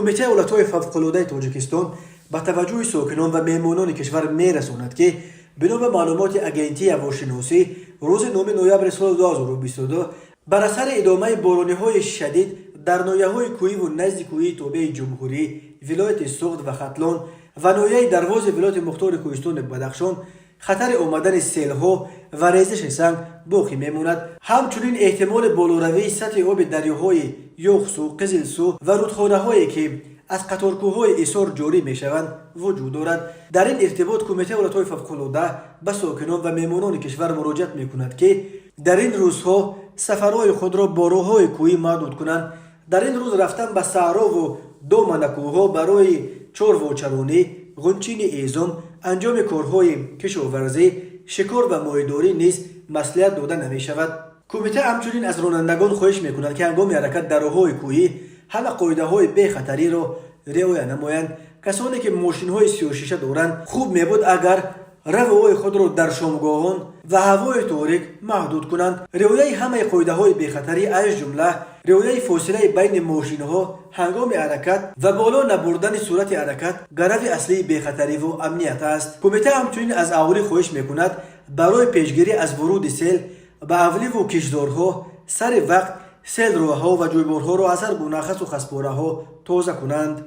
کمیته اولتای فوق‌العاده تاجیکستان با توجه ساکنان و مهمانان کشور می‌رساند که بنا به معلومات اگنتی هواشناسی روز 9 نوامبر سال 2022 بر اثر ادامه باران‌های شدید در ناحیه‌های کوهی و نزد کوهی تابع جمهوری، ولایت سوخت و ختلان و ناحیه دروازه ولایت مختار کوهستان بدخشان خطر آمدن سیل‌ها و ریزش سنگ باقی میماند. همچنین احتمال بالاروی سطح آب دریاهای یوخسو، قزلسو و رودخانه‌هایی که از قطارکوه‌های ایثار جاری می‌شوند وجود دارد. در این ارتباط کمیته اولتای فوق‌العاده به ساکنان و مهمانان کشور مراجعه می‌کند که در این روزها سفرهای خود را با راه‌های کوهی محدود کنند. در این روز رفتن به صحرا و دامن کوه‌ها برای چارواچرانی، غنچین ایزم، انجام کارهای کشاورزی، شکار و ماهیداری نیز مصلحت داده نمی‌شود. کمیته همچنین از رانندگان خواهش می‌کند که هنگام حرکت در راه‌های کوهی همه قاعده‌های بی خطری را رعایت نمایند. کسانی که ماشین‌های سیاه‌شیشه دارند خوب می‌بود اگر روهای خود را در شامگاهان و هوای تاریک محدود کنند. رعایت همه قاعده‌های بی خطری از جمله رعایت فاصله بین ماشین‌ها هنگام حرکت و بالا نبردن سرعت حرکت گرو اصلی بی خطری و امنیت است. کمیته همچنین از اهالی خواهش می‌کند برای پیشگیری از ورود سیل به اهالی و کشتزارها سر وقت سیل راه‌ها و جویبارها را از هر گونه خس و خسپاره‌ها تازه کنند.